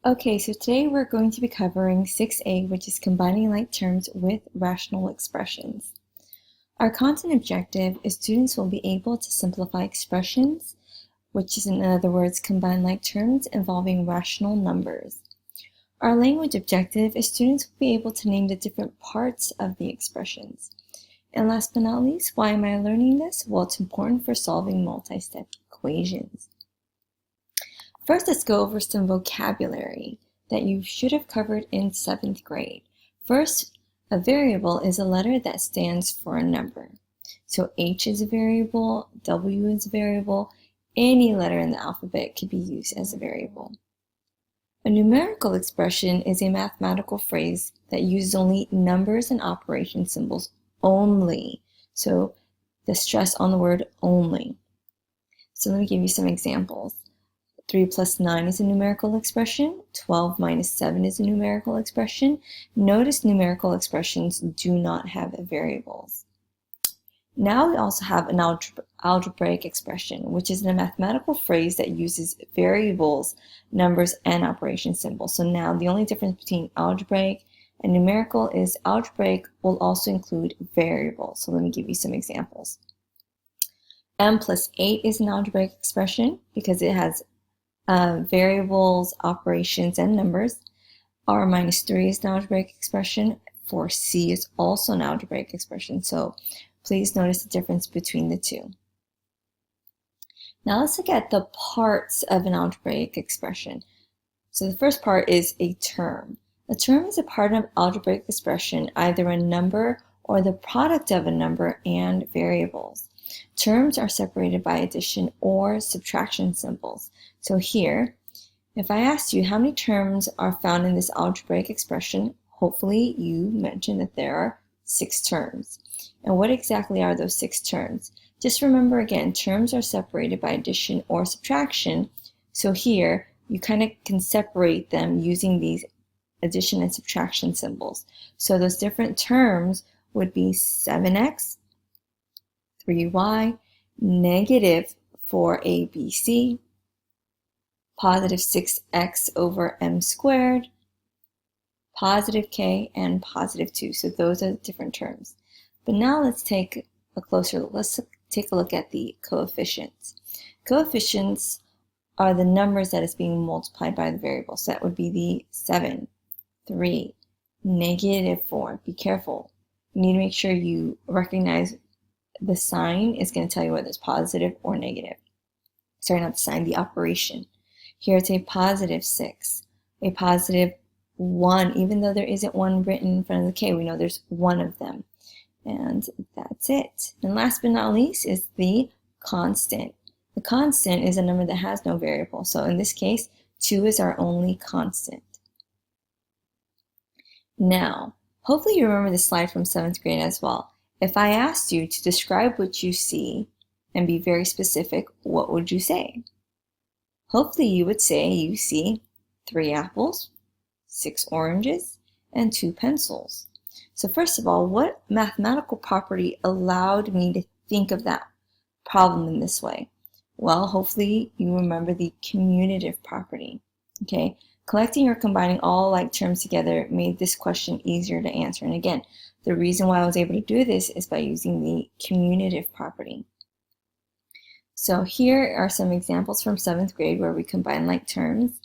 Okay, so today we're going to be covering 6A, which is combining like terms with rational expressions. Our content objective is students will be able to simplify expressions, which is in other words, combine like terms involving rational numbers. Our language objective is students will be able to name the different parts of the expressions. And last but not least, why am I learning this? Well, it's important for solving multi-step equations. First, let's go over some vocabulary that you should have covered in 7th grade. First, a variable is a letter that stands for a number. So H is a variable, W is a variable, any letter in the alphabet could be used as a variable. A numerical expression is a mathematical phrase that uses only numbers and operation symbols only. So the stress on the word only. So let me give you some examples. 3 plus 9 is a numerical expression. 12 minus 7 is a numerical expression. Notice numerical expressions do not have variables. Now we also have an algebraic expression, which is a mathematical phrase that uses variables, numbers, and operation symbols. So now the only difference between algebraic and numerical is algebraic will also include variables. So let me give you some examples. M plus 8 is an algebraic expression because it has variables, operations, and numbers. R minus 3 is an algebraic expression. 4C is also an algebraic expression. So please notice the difference between the two. Now let's look at the parts of an algebraic expression. So the first part is a term. A term is a part of an algebraic expression, either a number or the product of a number and variables. Terms are separated by addition or subtraction symbols. So here, if I asked you how many terms are found in this algebraic expression, hopefully you mentioned that there are 6 terms. And what exactly are those 6 terms? Just remember again, terms are separated by addition or subtraction. So here, you kind of can separate them using these addition and subtraction symbols. So those different terms would be 7x, 3y, negative 4abc, positive 6x over m squared, positive k, and positive 2. So those are the different terms. But now let's take a look at the coefficients. Coefficients are the numbers that is being multiplied by the variable. So that would be the 7, 3, negative 4. Be careful. You need to make sure you recognize the sign is going to tell you whether it's positive or negative. Sorry, not the sign, the operation. Here it's a positive 6, a positive 1. Even though there isn't one written in front of the k, we know there's one of them. And that's it. And last but not least is the constant. The constant is a number that has no variable. So in this case, 2 is our only constant. Now, hopefully you remember this slide from 7th grade as well. If I asked you to describe what you see and be very specific, what would you say? Hopefully you would say you see 3 apples, 6 oranges, and 2 pencils. So first of all, what mathematical property allowed me to think of that problem in this way? Well, hopefully you remember the commutative property. Okay, collecting or combining all like terms together made this question easier to answer. And again, the reason why I was able to do this is by using the commutative property. So here are some examples from 7th grade where we combine like terms.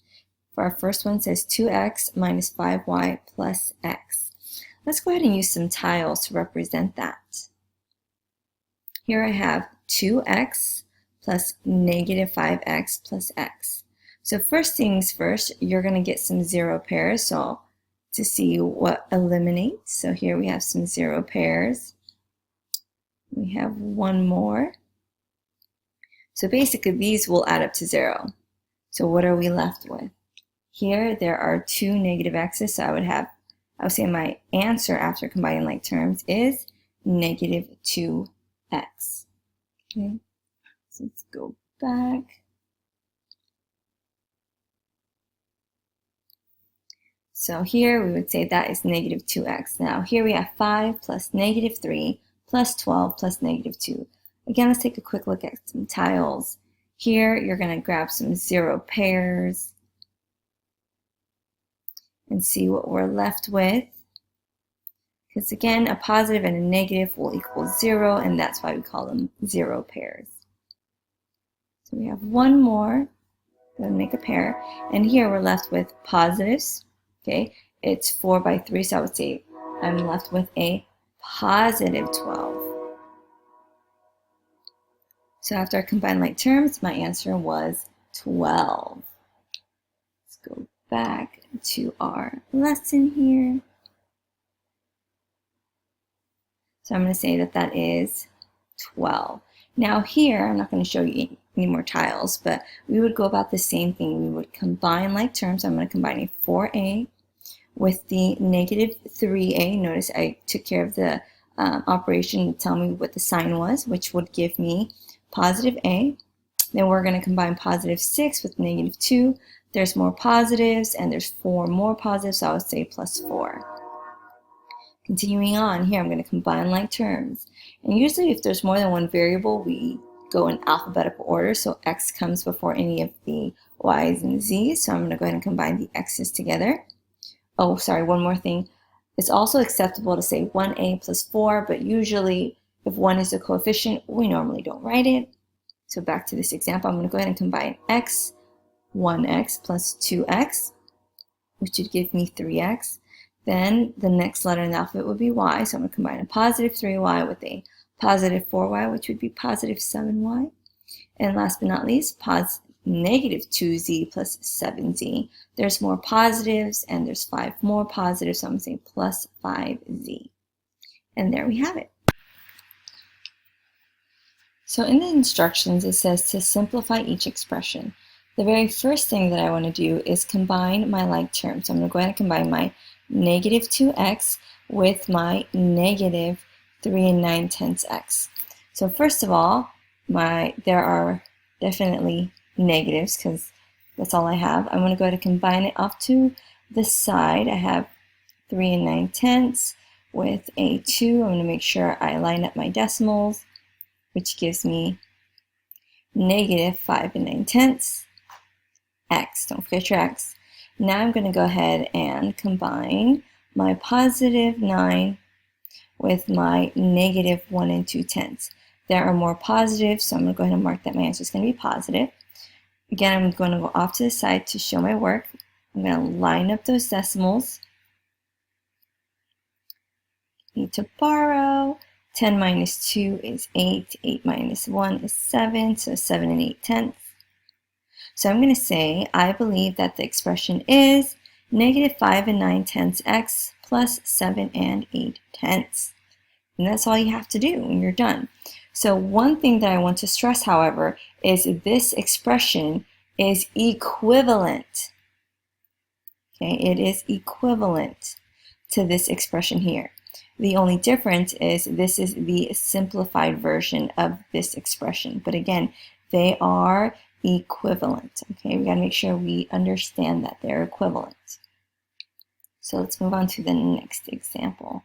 For our first one says 2x minus 5y plus x. Let's go ahead and use some tiles to represent that. Here I have 2x plus negative 5x plus x. So first things first, you're going to get some 0 pairs. So to see what eliminates. So here we have some 0 pairs. We have one more. So basically these will add up to 0. So what are we left with? Here there are 2 negative x's. So I would say my answer after combining like terms is negative 2x. Okay, so let's go back. So here we would say that is negative 2x. Now here we have 5 plus negative 3 plus 12 plus negative 2. Again, let's take a quick look at some tiles. Here you're going to grab some 0 pairs. and see what we're left with. Because again, a positive and a negative will equal 0, and that's why we call them 0 pairs. So we have one more, going to make a pair, and here we're left with positives. Okay, it's 4 by 3, so I would say I'm left with a positive 12. So after I combine like terms, my answer was 12. Let's go back to our lesson here. So I'm going to say that that is 12. Now here, I'm not going to show you any more tiles, but we would go about the same thing. We would combine like terms. I'm going to combine a 4a with the negative 3a. Notice I took care of the operation to tell me what the sign was, which would give me positive a. Then we're going to combine positive 6 with negative 2. There's more positives, and there's 4 more positives, so I would say plus 4. Continuing on, here I'm going to combine like terms. And usually if there's more than one variable, we go in alphabetical order, so x comes before any of the y's and z's. So I'm going to go ahead and combine the x's together. Oh, sorry, one more thing. It's also acceptable to say 1a plus 4, but usually if 1 is a coefficient, we normally don't write it. So back to this example, I'm going to go ahead and combine x, 1x plus 2x, which would give me 3x. Then the next letter in the alphabet would be y, so I'm going to combine a positive 3y with a positive 4y, which would be positive 7y. And last but not least, negative 2z plus 7z. There's more positives, and there's 5 more positives, so I'm going to say plus 5z. And there we have it. So in the instructions, it says to simplify each expression. The very first thing that I want to do is combine my like terms. So I'm going to go ahead and combine my negative 2x with my negative 3 9/10 x. So first of all, there are definitely negatives because that's all I have. I'm going to go ahead and combine it off to the side. I have 3 9/10 with a 2. I'm going to make sure I line up my decimals, which gives me negative 5 9/10 x. Don't forget your x. Now I'm going to go ahead and combine my positive 9 with my negative 1 2/10. There are more positives, so I'm going to go ahead and mark that my answer is going to be positive. Again, I'm going to go off to the side to show my work. I'm going to line up those decimals. Need to borrow. 10 minus 2 is 8. 8 minus 1 is 7, so 7 8/10. So I'm going to say, I believe that the expression is negative 5 9/10 x plus 7 8/10. And that's all you have to do when you're done. So one thing that I want to stress, however, is this expression is equivalent. Okay, it is equivalent to this expression here. The only difference is this is the simplified version of this expression. But again, they are equivalent. Okay, we got to make sure we understand that they're equivalent. So let's move on to the next example.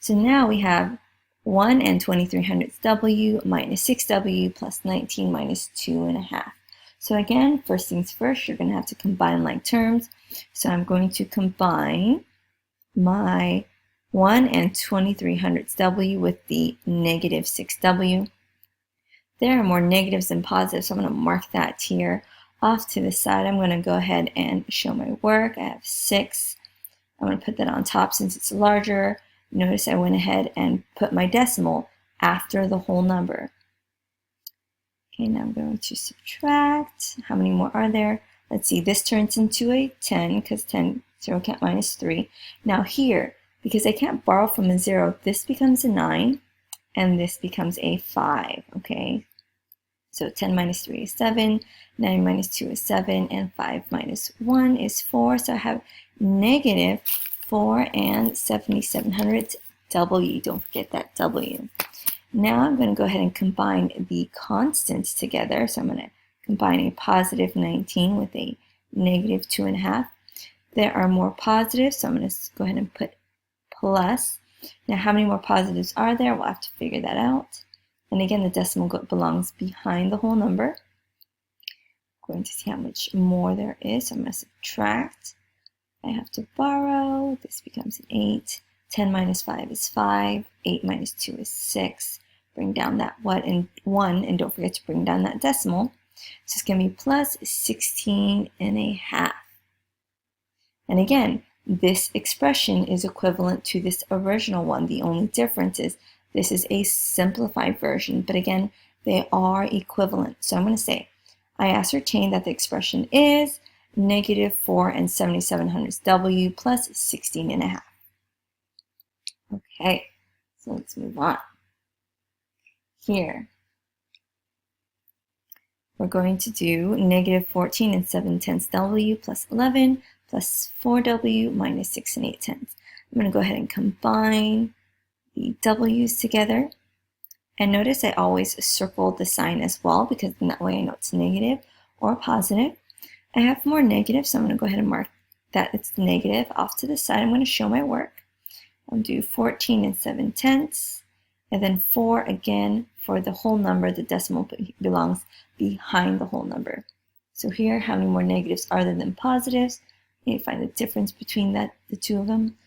So now we have 1 23/100 w minus 6w plus 19 minus 2.5. So again, first things first, you're going to have to combine like terms. So I'm going to combine my 1 23/100 w with the negative 6w. There are more negatives than positives, so I'm going to mark that here. Off to the side, I'm going to go ahead and show my work. I have 6. I'm going to put that on top since it's larger. Notice I went ahead and put my decimal after the whole number. Okay, now I'm going to subtract. How many more are there? Let's see, this turns into a 10 because 10, 0 can't minus 3. Now here, because I can't borrow from a 0, this becomes a 9 and this becomes a 5, okay? So 10 minus 3 is 7, 9 minus 2 is 7, and 5 minus 1 is 4. So I have negative 4 7/700 w. Don't forget that w. Now I'm going to go ahead and combine the constants together. So I'm going to combine a positive 19 with a negative 2.5. There are more positives, so I'm going to go ahead and put plus. Now how many more positives are there? We'll have to figure that out. And again, the decimal belongs behind the whole number. I'm going to see how much more there is. So I'm going to subtract. I have to borrow. This becomes an 8. 10 minus 5 is 5. 8 minus 2 is 6. Bring down that 1, and don't forget to bring down that decimal. So it's going to be plus 16.5. And again, this expression is equivalent to this original one. The only difference is this is a simplified version, but again, they are equivalent. So I'm going to say, I ascertain that the expression is negative 4 7/77 W plus 16.5. Okay, so let's move on. Here, we're going to do negative 14 7/10 W plus 11 plus 4W minus 6 8/10. I'm going to go ahead and combine the W's together. And notice I always circle the sign as well, because in that way I know it's negative or positive. I have more negatives, so I'm going to go ahead and mark that it's negative off to the side. I'm going to show my work. I'll do 14 7/10, and then 4 again for the whole number. The decimal belongs behind the whole number. So here, how many more negatives are there than positives? You need to find the difference between the two of them.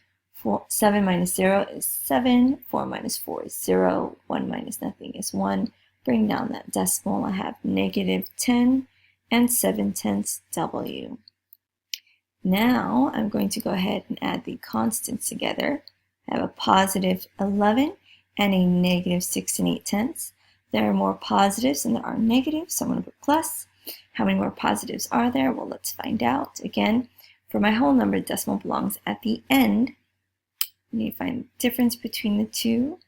7 minus 0 is 7. 4 minus 4 is 0. 1 minus nothing is 1. Bring down that decimal. I have negative 10 7/10 W. Now I'm going to go ahead and add the constants together. I have a positive 11 and a negative 6 8/10. There are more positives than there are negatives, so I'm going to put plus. How many more positives are there? Well, let's find out. Again, for my whole number, the decimal belongs at the end. I need to find the difference between the two.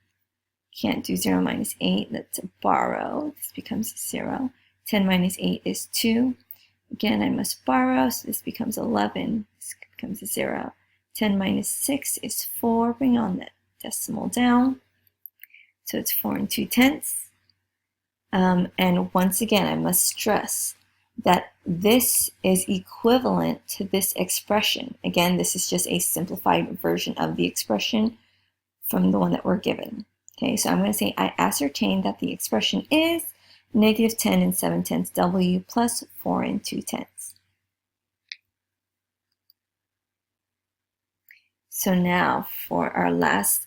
Can't do 0 minus 8. Let's borrow. This becomes 0. 10 minus 8 is 2. Again, I must borrow, so this becomes 11. This becomes 0. 10 minus 6 is 4. Bring on that decimal down. So it's 4 2/10. And once again, I must stress that this is equivalent to this expression. Again, this is just a simplified version of the expression from the one that we're given. Okay, so I'm going to say I ascertain that the expression is negative 10 7/10 W plus 4 2/10. So now for our last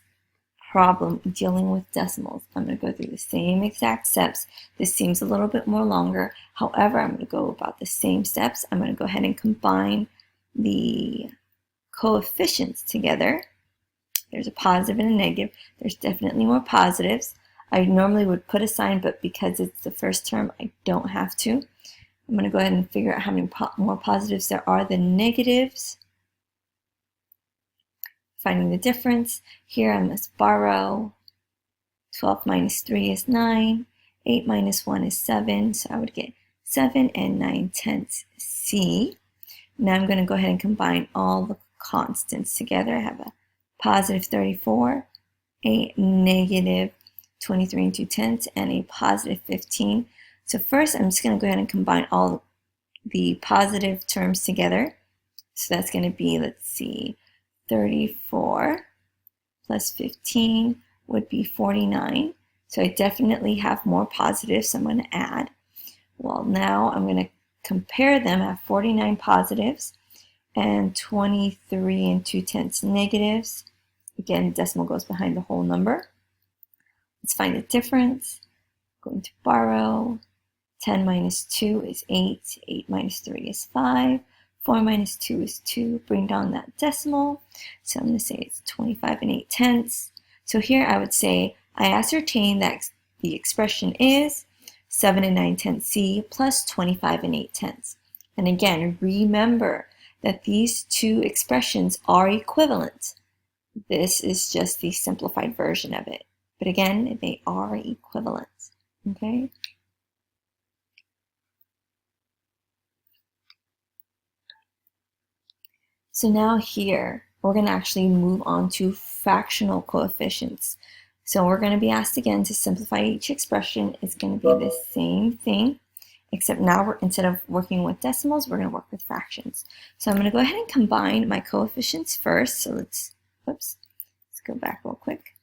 problem dealing with decimals, I'm going to go through the same exact steps. This seems a little bit more longer. However, I'm going to go about the same steps. I'm going to go ahead and combine the coefficients together. There's a positive and a negative. There's definitely more positives. I normally would put a sign, but because it's the first term, I don't have to. I'm going to go ahead and figure out how many more positives there are than negatives. Finding the difference. Here I must borrow. 12 minus 3 is 9. 8 minus 1 is 7. So I would get 7 9/10 C. Now I'm going to go ahead and combine all the constants together. I have a positive 34, a negative 23 2/10, and a positive 15. So first I'm just going to go ahead and combine all the positive terms together. So that's going to be, let's see, 34 plus 15 would be 49. So I definitely have more positives, so I'm going to add. Well, now I'm going to compare them. I have 49 positives and 23 2/10 negatives. Again, the decimal goes behind the whole number. Let's find the difference. I'm going to borrow. 10 minus 2 is 8. 8 minus 3 is 5. 4 minus 2 is 2. Bring down that decimal. So I'm going to say it's 25 8/10. So here I would say I ascertain that the expression is 7 9/10 C plus 25 8/10. And again, remember that these two expressions are equivalent. This is just the simplified version of it. But again, they are equivalent. Okay? So now here, we're going to actually move on to fractional coefficients. So we're going to be asked again to simplify each expression. It's going to be the same thing, except now instead of working with decimals, we're going to work with fractions. So I'm going to go ahead and combine my coefficients first. So let's go back real quick.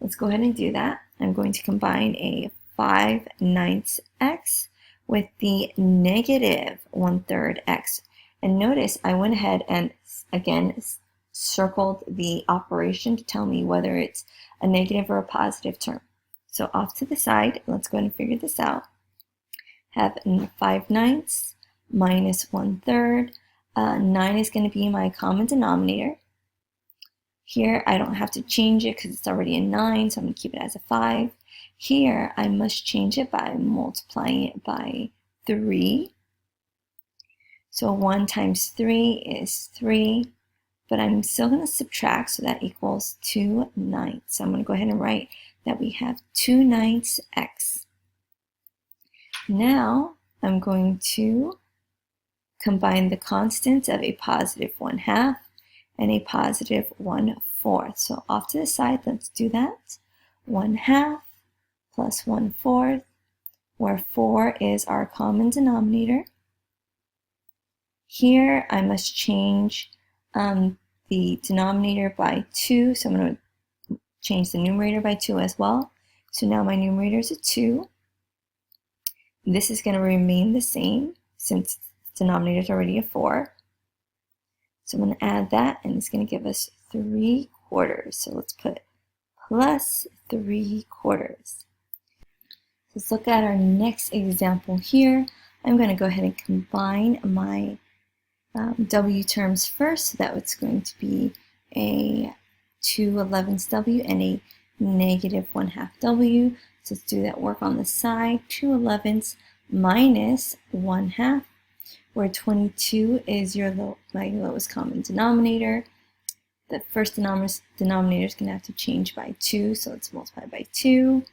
Let's go ahead and do that. I'm going to combine a 5/9 x with the negative 1/3 x. And notice I went ahead and again circled the operation to tell me whether it's a negative or a positive term. So off to the side, let's go ahead and figure this out. Have 5/9 minus 1/3. 9 is going to be my common denominator. Here I don't have to change it because it's already a 9, so I'm going to keep it as a 5. Here I must change it by multiplying it by 3. So 1 times 3 is 3, but I'm still going to subtract, so that equals 2/9. So I'm going to go ahead and write that we have 2/9 x. Now I'm going to combine the constants of a positive 1/2 and a positive 1/4. So off to the side, let's do that. 1/2 plus 1/4, where 4 is our common denominator. Here I must change the denominator by 2, so I'm going to change the numerator by 2 as well. So now my numerator is a 2. This is going to remain the same since the denominator is already a 4. So I'm going to add that, and it's going to give us 3/4. So let's put plus 3/4. Let's look at our next example here. I'm going to go ahead and combine my w terms first. So that it's going to be a 2/11 w and a negative 1/2 w. So let's do that work on the side. 2/11 minus 1/2, where 22 is my lowest common denominator. The first denominator is going to have to change by 2, so let's multiply by 2,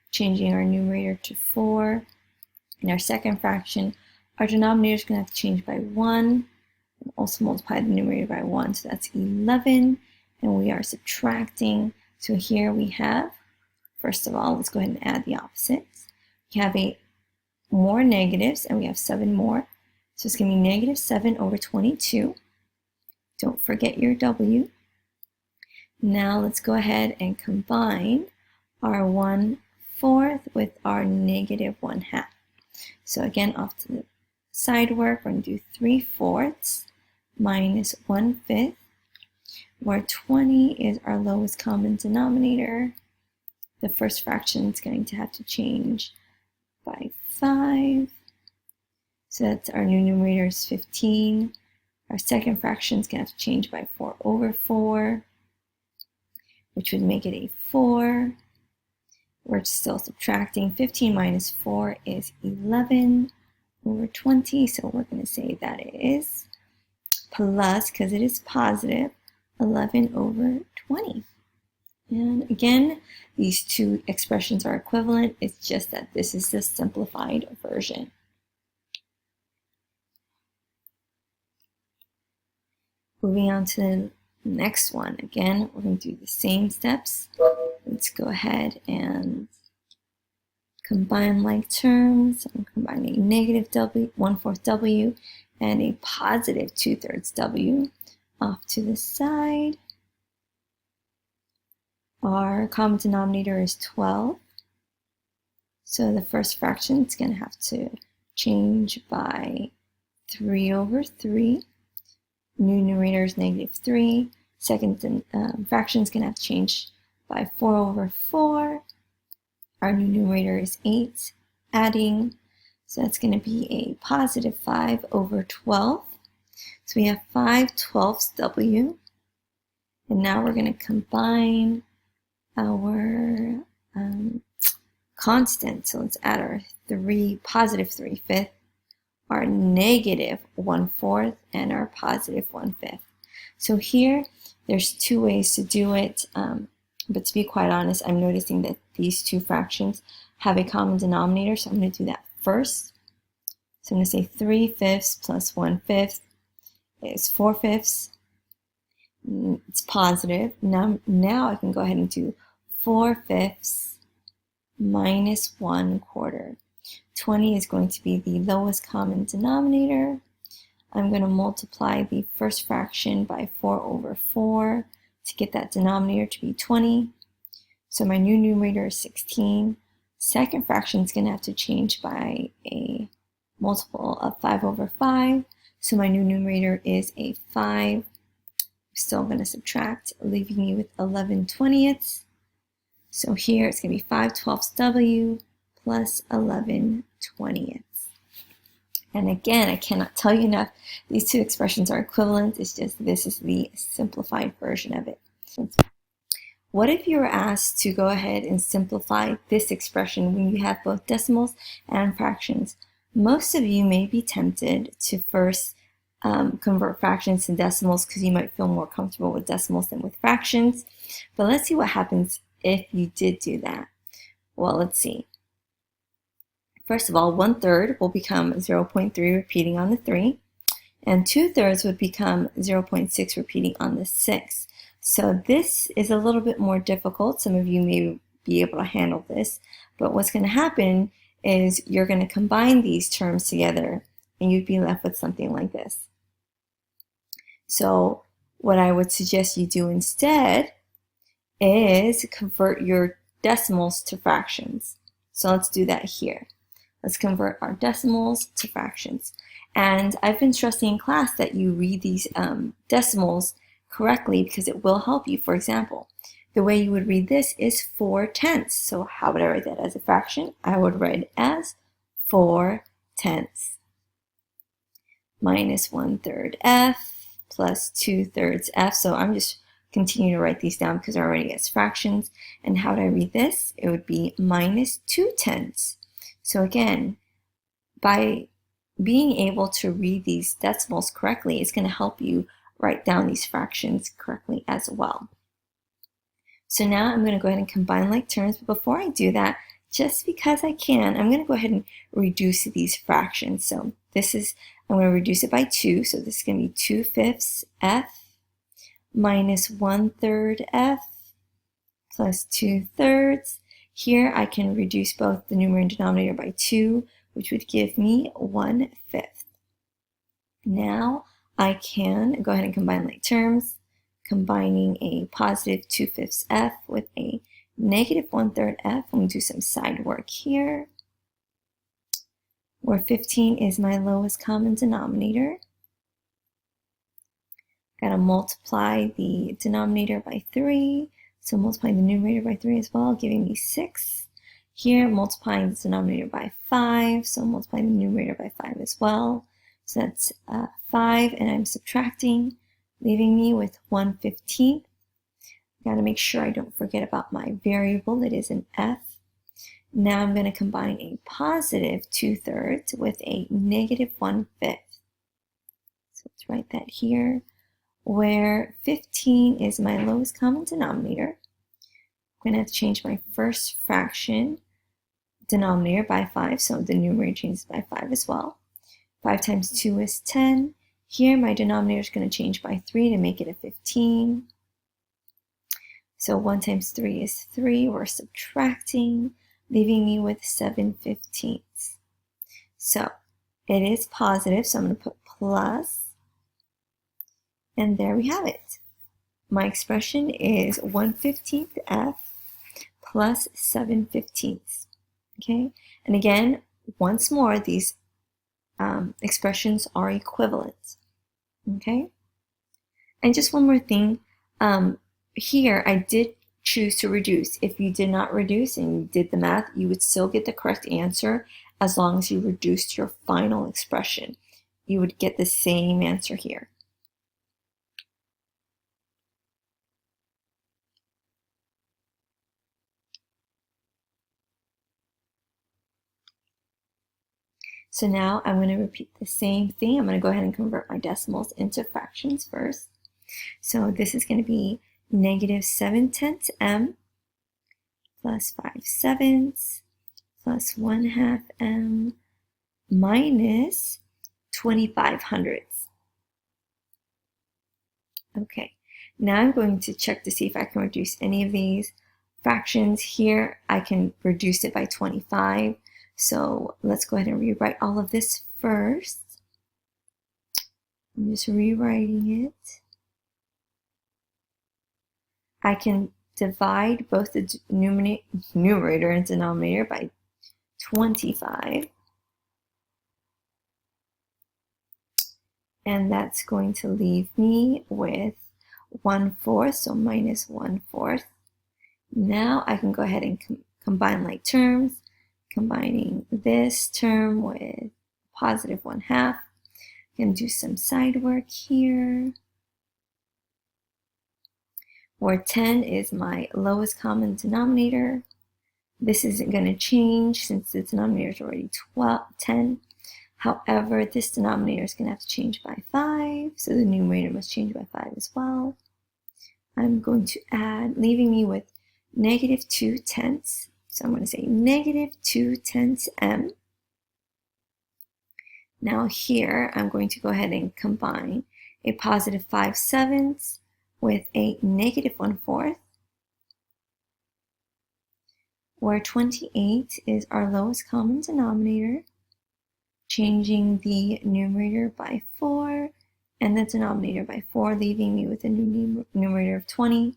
changing our numerator to 4. In our second fraction, our denominator is going to have to change by 1, and also multiply the numerator by 1, so that's 11, and we are subtracting. So here we have, first of all, let's go ahead and add the opposites. We have more negatives, and we have 7 more. So it's going to be negative 7 over 22. Don't forget your w. Now let's go ahead and combine our 1/4 with our negative 1/2. So again, off to the side work, we're going to do 3/4 minus 1/5, where 20 is our lowest common denominator. The first fraction is going to have to change by 5. So that's our new numerator is 15. Our second fraction is going to have to change by 4/4, which would make it a 4. We're still subtracting. 15 minus 4 is 11 over 20. So we're going to say that it is plus, because it is positive, 11 over 20. And again, these two expressions are equivalent. It's just that this is the simplified version. Moving on to the next one. Again, we're going to do the same steps. Let's go ahead and combine like terms. I'm combining a negative w, 1/4 w, and a positive 2/3 w. Off to the side. Our common denominator is 12. So the first fraction is going to have to change by 3/3. New numerator is negative 3. Second fraction is going to have to change by 4/4. Our new numerator is 8. Adding, so that's going to be a positive 5/12. So we have 5/12 w. And now we're going to combine our constant. So let's add our positive 3/5, our negative 1/4, and our positive 1/5. So here, there's two ways to do it, but to be quite honest, I'm noticing that these two fractions have a common denominator, so I'm going to do that first. So I'm going to say 3/5 plus 1/5 is 4/5. It's positive. Now I can go ahead and do 4/5 minus 1/4. 20 is going to be the lowest common denominator. I'm going to multiply the first fraction by 4/4 to get that denominator to be 20. So my new numerator is 16. Second fraction is going to have to change by a multiple of 5 over 5. So my new numerator is a 5. I'm still going to subtract, leaving me with 11/20. So here it's going to be 5/12 W plus 11/20. And again, I cannot tell you enough, these two expressions are equivalent. It's just this is the simplified version of it. What if you were asked to go ahead and simplify this expression when you have both decimals and fractions? Most of you may be tempted to first convert fractions to decimals because you might feel more comfortable with decimals than with fractions. But let's see what happens if you did do that. Well, let's see. First of all, 1/3 will become 0.3 repeating on the 3, and 2/3 would become 0.6 repeating on the 6. So this is a little bit more difficult. Some of you may be able to handle this, but what's going to happen is you're going to combine these terms together and you'd be left with something like this. So what I would suggest you do instead is convert your decimals to fractions. So let's do that here. Let's convert our decimals to fractions. And I've been stressing in class that you read these decimals correctly because it will help you. For example, the way you would read this is 4/10. So how would I write that as a fraction? I would write it as 4/10 minus 1/3 F plus 2/3 F. So I'm just continuing to write these down because they're already as fractions. And how would I read this? It would be minus 2/10. So again, by being able to read these decimals correctly, it's going to help you write down these fractions correctly as well. So now I'm going to go ahead and combine like terms, but before I do that, just because I can, I'm going to go ahead and reduce these fractions. So this is, I'm going to reduce it by 2, so this is going to be 2/5 F minus 1/3 F plus 2/3. Here I can reduce both the numerator and denominator by 2, which would give me 1/5. Now I can go ahead and combine like terms, combining a positive 2/5 F with a negative 1/3 F. I'm going to do some side work here, where 15 is my lowest common denominator. Got to multiply the denominator by 3. So multiplying the numerator by 3 as well, giving me 6. Here, multiplying the denominator by 5, so multiplying the numerator by 5 as well. So that's 5, and I'm subtracting, leaving me with 1/15. Got to make sure I don't forget about my variable. It is an F. Now I'm going to combine a positive 2/3 with a negative 1/5. So let's write that here, where 15 is my lowest common denominator. I'm going to have to change my first fraction denominator by 5, so the numerator changes by 5 as well. 5 times 2 is 10. Here my denominator is going to change by 3 to make it a 15. So 1 times 3 is 3. We're subtracting, leaving me with 7/15. So it is positive, so I'm going to put plus. And there we have it. My expression is 1/15 F plus 7/15. Okay, and again, once more, these expressions are equivalent. Okay, and just one more thing. Here, I did choose to reduce. If you did not reduce and you did the math, you would still get the correct answer as long as you reduced your final expression. You would get the same answer here. So now I'm going to repeat the same thing. I'm going to go ahead and convert my decimals into fractions first. So this is going to be negative 7/10 M plus 5/7 plus 1/2 M minus 25/100. Okay, now I'm going to check to see if I can reduce any of these fractions. Here I can reduce it by 25. So let's go ahead and rewrite all of this first. I'm just rewriting it. I can divide both the numerator and denominator by 25. And that's going to leave me with 1/4, so minus 1/4. Now I can go ahead and combine like terms, combining this term with positive 1/2. I can do some side work here, where 10 is my lowest common denominator. This isn't going to change since the denominator is already 10. However, this denominator is going to have to change by 5, so the numerator must change by 5 as well. I'm going to add, leaving me with negative 2/10. So I'm going to say negative 2/10 m. Now here, I'm going to go ahead and combine a positive 5/7 with a negative 1/4, where 28 is our lowest common denominator, changing the numerator by 4 and the denominator by 4, leaving me with a new numerator of 20,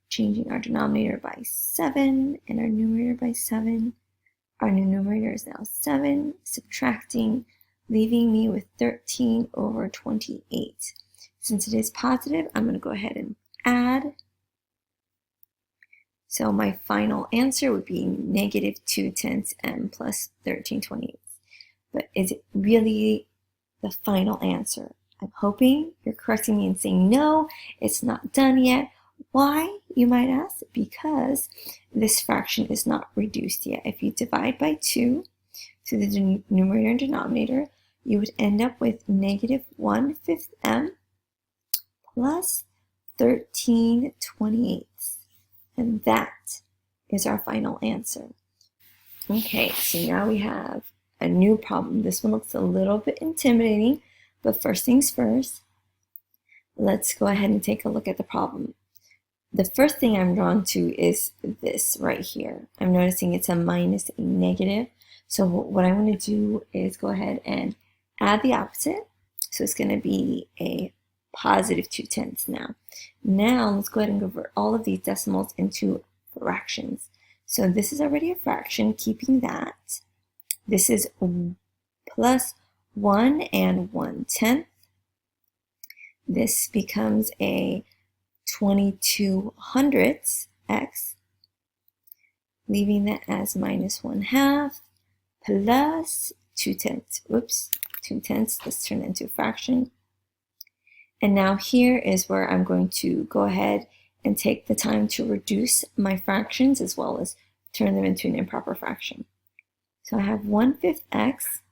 changing our denominator by 7 and our numerator by 7. Our new numerator is now 7, subtracting, leaving me with 13/28. Since it is positive, I'm going to go ahead and add. So my final answer would be negative 2/10 m plus 13/28. But is it really the final answer? I'm hoping you're correcting me and saying, no, it's not done yet. Why, you might ask? Because this fraction is not reduced yet. If you divide by 2 to the numerator and denominator, you would end up with negative 1/5 m plus 13/28. And that is our final answer. Okay, so now we have a new problem. This one looks a little bit intimidating, but first things first, let's go ahead and take a look at the problem. The first thing I'm drawn to is this right here. I'm noticing it's a minus, a negative. So what I'm going to do is go ahead and add the opposite. So it's going to be a positive 2/10 now. Now let's go ahead and convert all of these decimals into fractions. So this is already a fraction, keeping that. This is plus 1 and 1/10. This becomes a 22/100 x, leaving that as minus 1/2 plus 2/10. Oops, 2/10. Let's turn it into a fraction. And now here is where I'm going to go ahead and take the time to reduce my fractions as well as turn them into an improper fraction. So I have 1/5 x.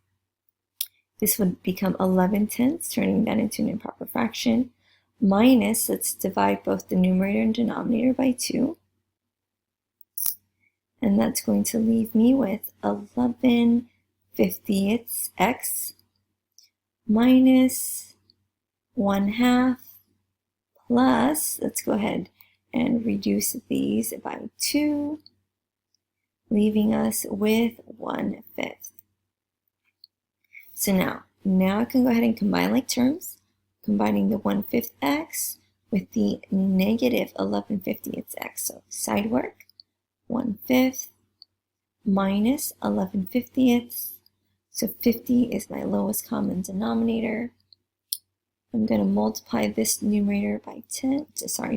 This would become 11/10, turning that into an improper fraction, minus, let's divide both the numerator and denominator by 2. And that's going to leave me with 11/50 x minus 1/2 plus, let's go ahead and reduce these by 2, leaving us with 1/5. So now I can go ahead and combine like terms, combining the 1/5 x with the negative 11/50 x. So side work, 1/5 minus 11/50. So 50 is my lowest common denominator. I'm going to multiply this numerator by 10,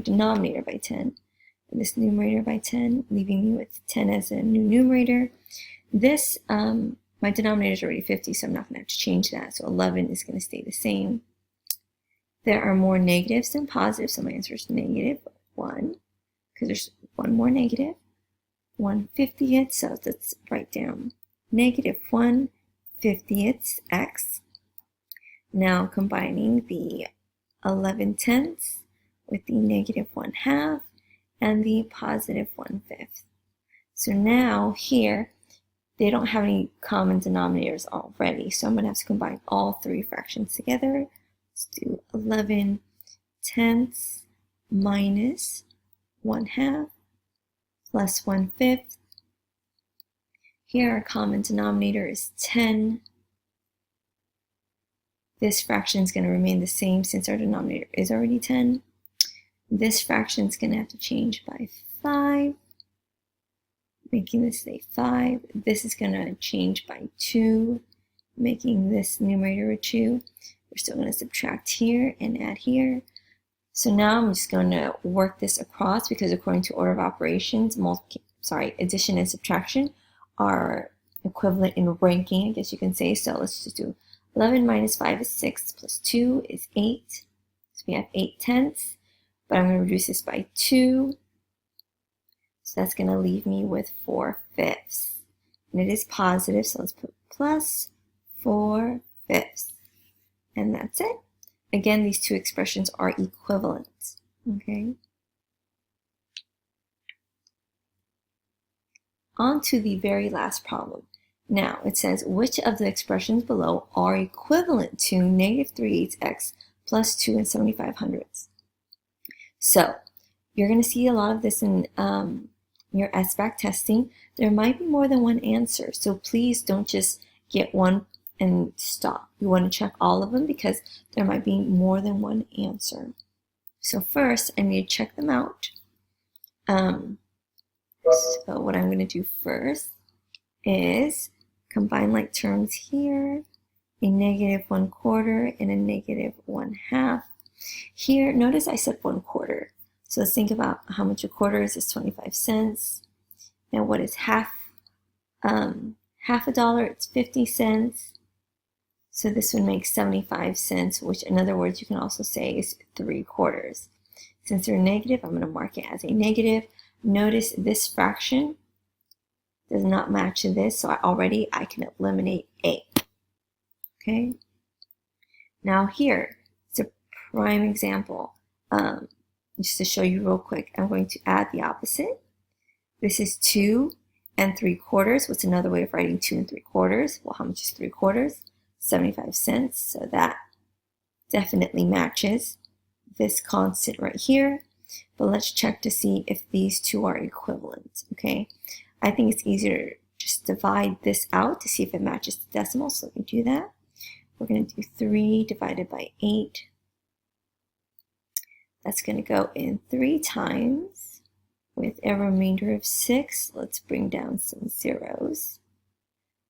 denominator by 10, and this numerator by 10, leaving me with 10 as a new numerator. This, my denominator is already 50, so I'm not going to have to change that. So 11 is going to stay the same. There are more negatives than positives, so my answer is negative 1, because there's one more negative. 1/50, so let's write down negative 1/50 x. Now combining the 11/10 with the negative 1/2 and the positive 1/5. So now here, they don't have any common denominators already, so I'm going to have to combine all three fractions together. Let's do 11/10 minus 1/2 plus 1/5. Here our common denominator is 10. This fraction is going to remain the same since our denominator is already 10. This fraction is going to have to change by 5, making this a 5. This is going to change by 2, making this numerator a 2. We're still going to subtract here and add here. So now I'm just going to work this across because according to order of operations, addition and subtraction are equivalent in ranking, I guess you can say. So let's just do 11 minus 5 is 6, plus 2 is 8. So we have 8/10, but I'm going to reduce this by 2. So that's going to leave me with 4/5. And it is positive, so let's put plus 4/5. And that's it. Again, these two expressions are equivalent. Okay. On to the very last problem. Now, it says, which of the expressions below are equivalent to negative 3/8x plus 2 75/100ths? So, you're going to see a lot of this in your SBAC testing. There might be more than one answer, so please don't just get one and stop. You want to check all of them because there might be more than one answer. So first, I need to check them out. So what I'm going to do first is combine like terms here, a negative 1/4 and a negative 1/2. Here, notice I said 1/4. So let's think about how much a quarter is. It's 25 cents. And what is half? Half a dollar, it's 50 cents. So this would make 75 cents, which in other words, you can also say is 3/4. Since they're negative, I'm going to mark it as a negative. Notice this fraction does not match this, so I can eliminate A. Okay. Now here, it's a prime example. Just to show you real quick, I'm going to add the opposite. This is 2 3/4. What's another way of writing 2 3/4? Well, how much is 3/4? 75 cents. So that definitely matches this constant right here. But let's check to see if these two are equivalent. Okay. I think it's easier to just divide this out to see if it matches the decimal. So let me do that. We're going to do 3 divided by 8. That's going to go in 3 times with a remainder of 6. Let's bring down some zeros.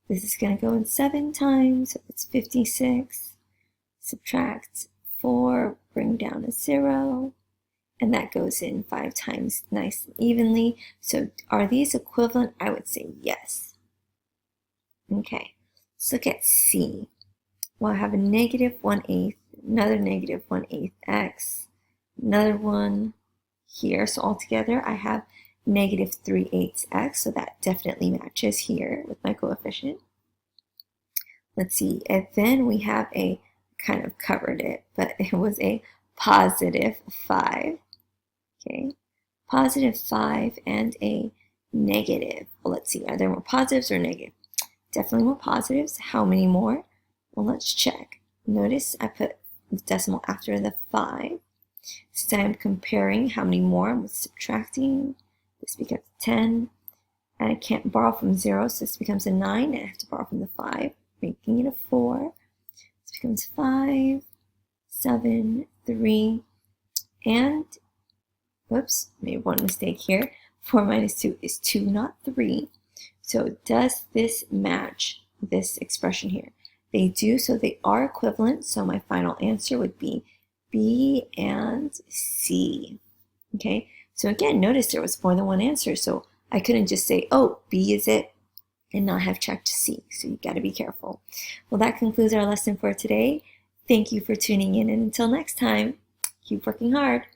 This is going to go in 7 times, so it's 56. Subtract 4, bring down a 0. And that goes in 5 times nice and evenly. So are these equivalent? I would say yes. Okay, let's look at C. Well, I have a negative 1/8, another negative 1/8 x, another one here. So altogether, I have negative 3/8 x. So that definitely matches here with my coefficient. Let's see. And then we have a, kind of covered it, but it was a positive 5. Okay. Positive 5 and a negative. Well, let's see. Are there more positives or negative? Definitely more positives. How many more? Well, let's check. Notice I put the decimal after the 5. So I'm comparing how many more. I'm subtracting. This becomes 10. And I can't borrow from 0, so this becomes a 9. And I have to borrow from the 5, making it a 4. This becomes 5, 7, 3, and, whoops, made one mistake here. 4 minus 2 is 2, not 3. So does this match this expression here? They do, so they are equivalent. So my final answer would be B and C. Okay, so again, notice there was more than one answer. So I couldn't just say, oh, B is it, and not have checked C. So you got to be careful. Well, that concludes our lesson for today. Thank you for tuning in, and until next time, keep working hard.